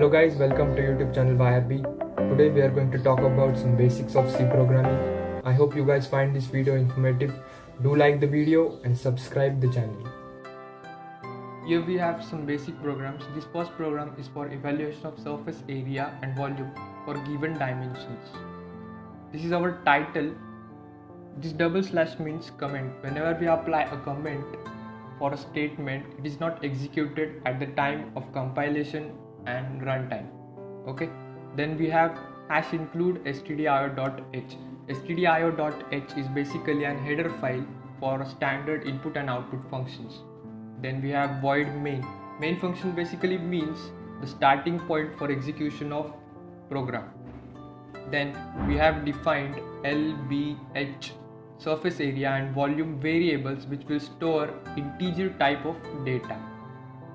Hello guys, welcome to YouTube channel YRB. Today we are going to talk about some basics of C programming. I hope you guys find this video informative. Do like the video and subscribe the channel. Here we have some basic programs. This first program is for evaluation of surface area and volume for given dimensions. This is our title. This double slash means comment. Whenever we apply a comment for a statement, it is not executed at the time of compilation and runtime. Okay, then we have hash include stdio.h. stdio.h is basically an header file for standard input and output functions. Then we have void main. Main function basically means the starting point for execution of program. Then we have defined LBH, surface area and volume variables, which will store integer type of data.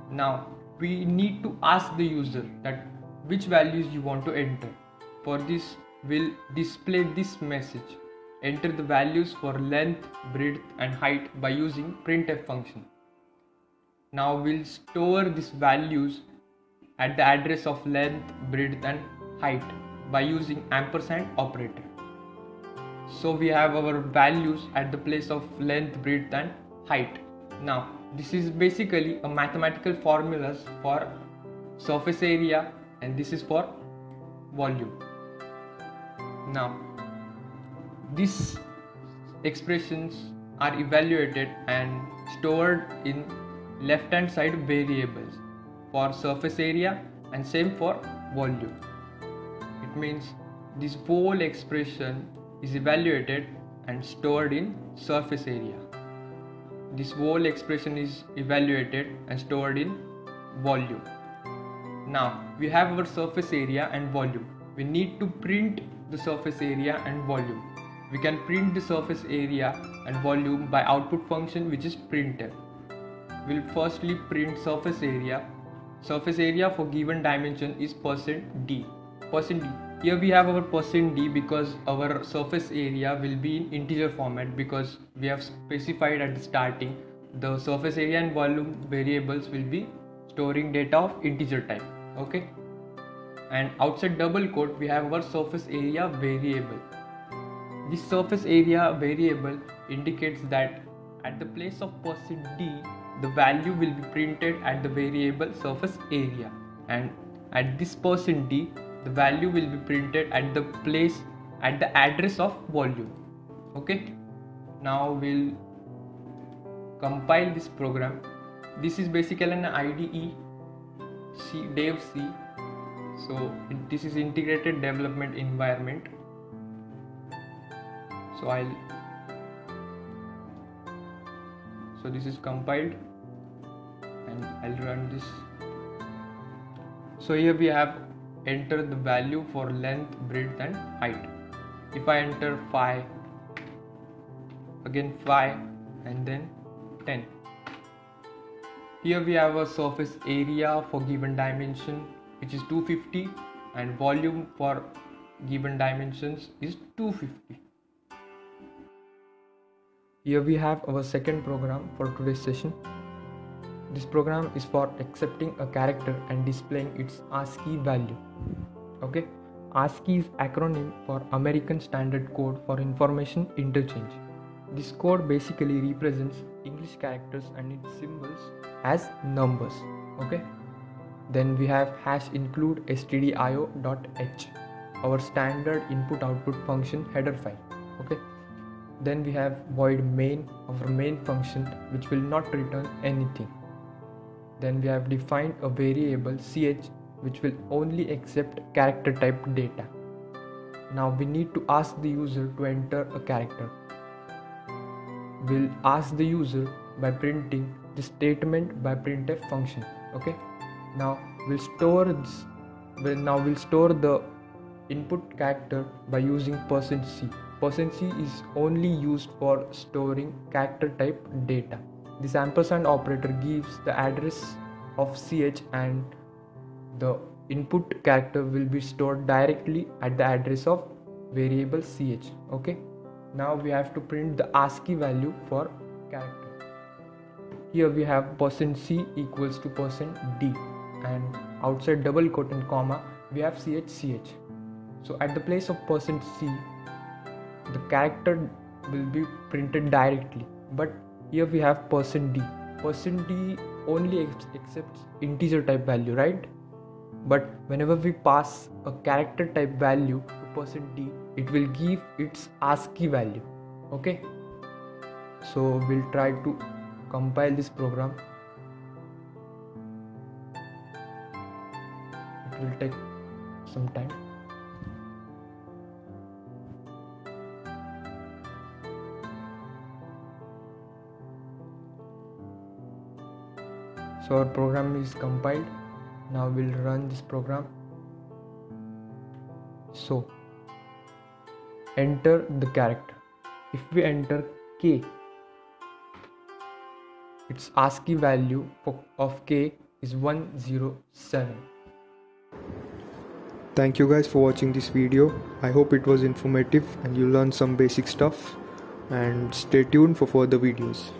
Now we need to ask the user that which values you want to enter. For this, we'll display this message: enter the values for length, breadth and height by using printf function. Now we'll store these values at the address of length, breadth and height by using ampersand operator. So we have our values at the place of length, breadth and height. Now this is basically a mathematical formulas for surface area and this is for volume. Now these expressions are evaluated and stored in left hand side variables for surface area and same for volume. It means this whole expression is evaluated and stored in surface area. This whole expression is evaluated and stored in volume. Now we have our surface area and volume. We need to print the surface area and volume. We can print the surface area and volume by output function, which is printf. We'll firstly print surface area. Surface area for given dimension is %d. Here we have our %d because our surface area will be in integer format, because we have specified at the starting the surface area and volume variables will be storing data of integer type. Okay, and outside double quote we have our surface area variable. This surface area variable indicates that at the place of %d the value will be printed at the variable surface area, and at this %d the value will be printed at the place at the address of volume. Okay, now we'll compile this program. This is basically an IDE dev C. So this is integrated development environment. So this is compiled and I'll run this. So here we have enter the value for length, breadth and height. If I enter 5, again 5 and then 10. Here we have a surface area for given dimension, which is 250, and volume for given dimensions is 250. Here we have our second program for today's session. This program is for accepting a character and displaying its ASCII value. Okay, ASCII is acronym for American Standard Code for Information Interchange. This code basically represents English characters and its symbols as numbers. Okay, then we have hash include stdio.h, our standard input output function header file. Okay, then we have void main, our main function, which will not return anything. Then we have defined a variable ch, which will only accept character type data. Now we need to ask the user to enter a character. We'll ask the user by printing the statement by printf function. Okay, now we'll store this. We'll store the input character by using %c. %c is only used for storing character type data. This ampersand operator gives the address of ch and the input character will be stored directly at the address of variable ch. Okay, now we have to print the ASCII value for character. Here we have %c equals to %d and outside double quote and comma we have ch. So at the place of %c, the character will be printed directly, but here we have %d. %d only accepts integer type value, right? But whenever we pass a character type value to %d, it will give its ASCII value. Okay, so we'll try to compile this program. It will take some time. So our program is compiled. Now we'll run this program. So enter the character. If we enter K, its ASCII value of K is 107. Thank you guys for watching this video. I hope it was informative and you learned some basic stuff, and stay tuned for further videos.